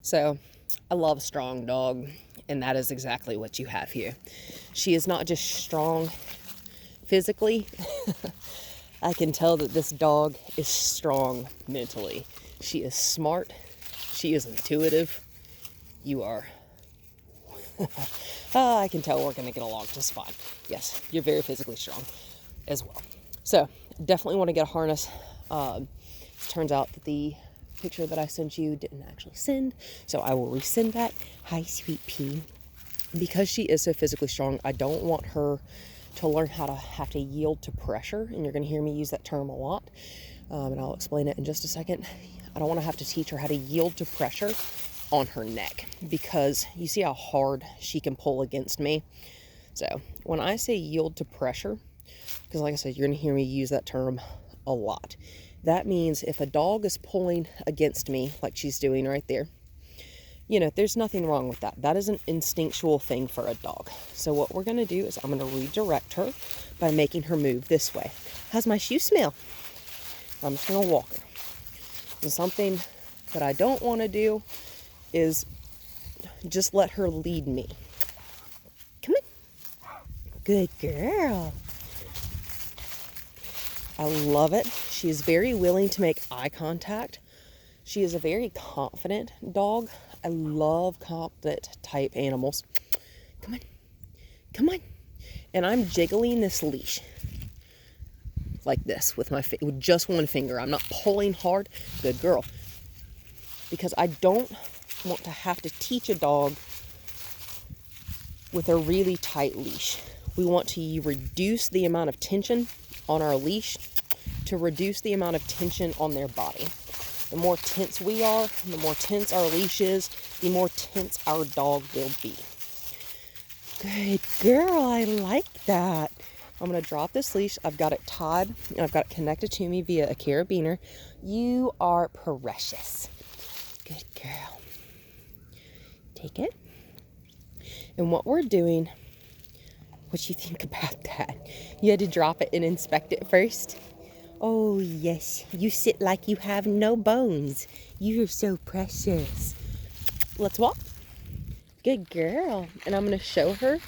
So, I love a strong dog, and that is exactly what you have here. She is not just strong physically, I can tell that this dog is strong mentally. She is smart, she is intuitive. You are. I can tell we're going to get along just fine. Yes, you're very physically strong as well. So, definitely want to get a harness. It turns out that the picture that I sent you didn't actually send, so I will resend that. Hi, sweet pea. Because she is so physically strong, I don't want her to learn how to have to yield to pressure, and you're going to hear me use that term a lot, and I'll explain it in just a second. I don't want to have to teach her how to yield to pressure on her neck, because you see how hard she can pull against me. So when I say yield to pressure, because like I said, you're going to hear me use that term a lot. That means if a dog is pulling against me, like she's doing right there, there's nothing wrong with that. That is an instinctual thing for a dog. So what we're going to do is I'm going to redirect her by making her move this way. How's my shoe smell? I'm just going to walk her. And something that I don't want to do is just let her lead me. Come on. Good girl. I love it. She is very willing to make eye contact. She is a very confident dog. I love confident type animals. Come on. Come on. And I'm jiggling this leash like this with with just one finger. I'm not pulling hard. Good girl. Because I don't want to have to teach a dog with a really tight leash. We want to reduce the amount of tension on our leash to reduce the amount of tension on their body. The more tense we are, the more tense our leash is, the more tense our dog will be. Good girl, I like that. I'm going to drop this leash. I've got it tied, and I've got it connected to me via a carabiner. You are precious. Good girl. Take it. And what we're doing, what you think about that? You had to drop it and inspect it first? Oh, yes. You sit like you have no bones. You're so precious. Let's walk. Good girl. And I'm going to show her,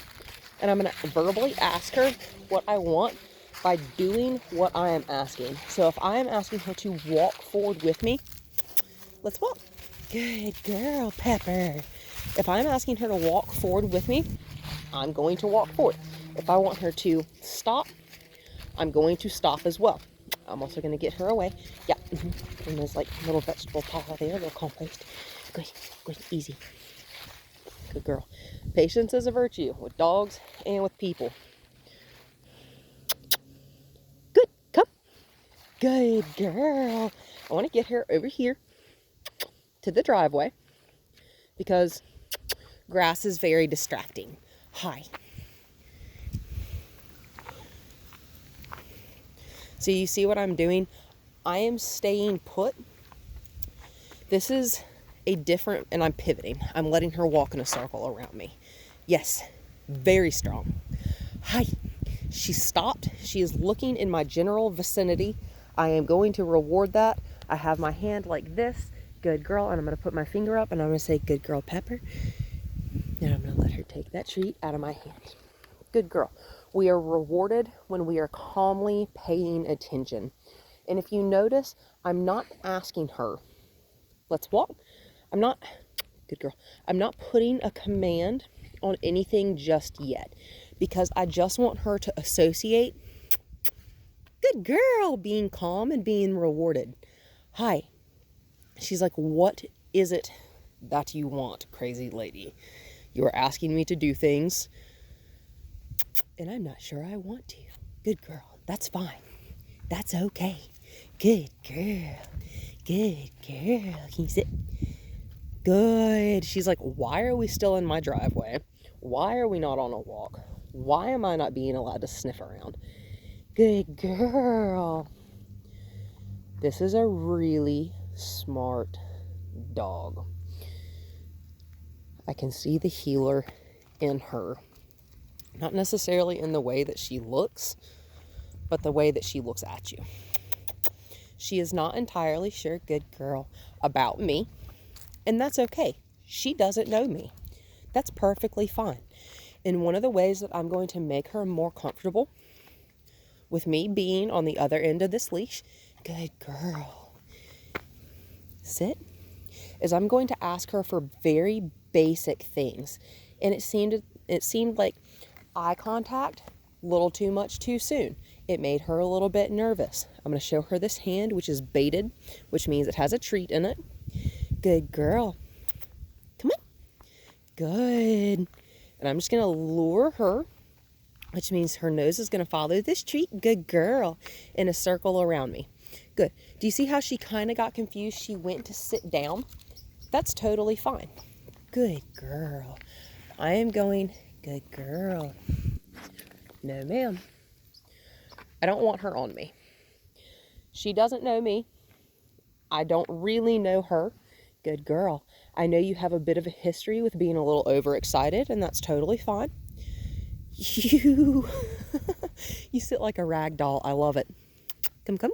and I'm going to verbally ask her what I want by doing what I am asking. So if I am asking her to walk forward with me, let's walk. Good girl, Pepper. If I'm asking her to walk forward with me, I'm going to walk forward. If I want her to stop, I'm going to stop as well. I'm also going to get her away. Yeah. And there's like a little vegetable pile there, a little compost. Good, good, easy. Good girl. Patience is a virtue with dogs and with people. Good, come. Good girl. I want to get her over here to the driveway because grass is very distracting. Hi. So you see what I'm doing? I am staying put. This is a different, and I'm pivoting. I'm letting her walk in a circle around me. Yes, very strong. Hi. She stopped. She is looking in my general vicinity. I am going to reward that. I have my hand like this. Good girl. And I'm going to put my finger up and I'm going to say, good girl, Pepper. And I'm going to let her take that treat out of my hand. Good girl. We are rewarded when we are calmly paying attention. And if you notice, I'm not asking her, let's walk. Good girl. I'm not putting a command on anything just yet because I just want her to associate, good girl, being calm and being rewarded. Hi. She's like, what is it that you want, crazy lady? You are asking me to do things and I'm not sure I want to. Good girl. That's fine. That's okay. Good girl. Good girl. Can you sit? Good. She's like, why are we still in my driveway? Why are we not on a walk? Why am I not being allowed to sniff around? Good girl. This is a really smart dog. I can see the healer in her. Not necessarily in the way that she looks, but the way that she looks at you. She is not entirely sure, good girl, about me. And that's okay. She doesn't know me. That's perfectly fine. And one of the ways that I'm going to make her more comfortable with me being on the other end of this leash, good girl, sit, is I'm going to ask her for very basic things. And it seemed like eye contact, a little too much too soon. It made her a little bit nervous. I'm going to show her this hand, which is baited, which means it has a treat in it. Good girl. Come on. Good. And I'm just going to lure her, which means her nose is going to follow this treat. Good girl. In a circle around me. Good. Do you see how she kind of got confused? She went to sit down. That's totally fine. Good girl. I am going, good girl. No, ma'am. I don't want her on me. She doesn't know me. I don't really know her. Good girl. I know you have a bit of a history with being a little overexcited, and that's totally fine. You sit like a rag doll. I love it. Come, come.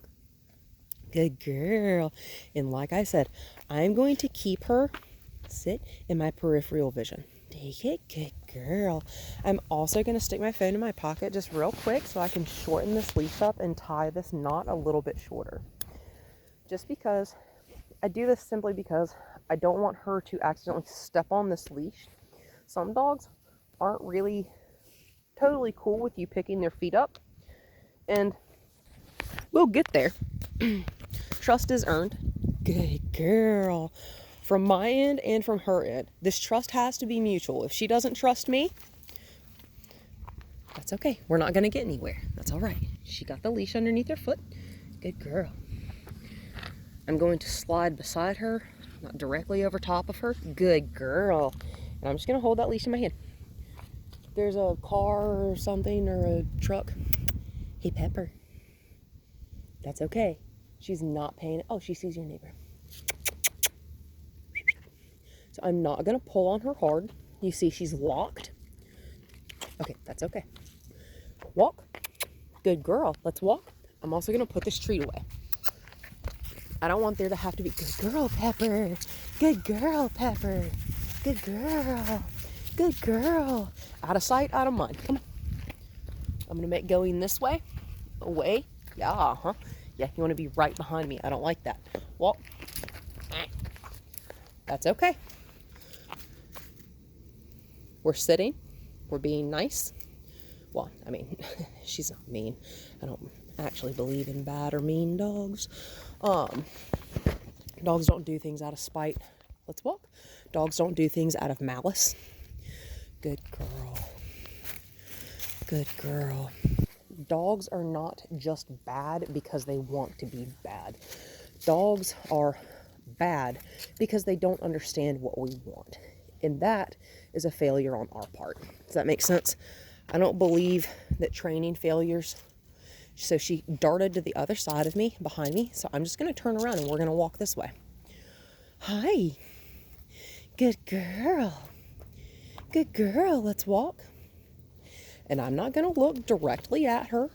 Good girl. And like I said, I'm going to keep her sit in my peripheral vision. Take it. Good girl. I'm also going to stick my phone in my pocket just real quick so I can shorten this leash up and tie this knot a little bit shorter. Just because I do this simply because I don't want her to accidentally step on this leash. Some dogs aren't really totally cool with you picking their feet up, and we'll get there. Trust is earned. Good girl. From my end and from her end, this trust has to be mutual. If she doesn't trust me, that's okay. We're not going to get anywhere. That's all right. She got the leash underneath her foot. Good girl. I'm going to slide beside her, not directly over top of her. Good girl. And I'm just going to hold that leash in my hand. If there's a car or something or a truck, hey, Pepper. That's okay. She's not paying. Oh, she sees your neighbor. So I'm not going to pull on her hard. You see she's locked. Okay, that's okay. Walk. Good girl. Let's walk. I'm also going to put this treat away. I don't want there to have to be, good girl, Pepper. Good girl, Pepper. Good girl. Good girl. Out of sight, out of mind. Come on. I'm going to make going this way. Away. Yeah, huh? Yeah, you want to be right behind me. I don't like that. Walk. That's okay. We're sitting. We're being nice. Well, I mean, she's not mean. I don't actually believe in bad or mean dogs. Dogs don't do things out of spite. Let's walk. Dogs don't do things out of malice. Good girl. Good girl. Dogs are not just bad because they want to be bad. Dogs are bad because they don't understand what we want. And that is a failure on our part. Does that make sense? I don't believe that training failures. So she darted to the other side of me, behind me. So I'm just going to turn around and we're going to walk this way. Hi. Good girl. Good girl. Let's walk. And I'm not going to look directly at her.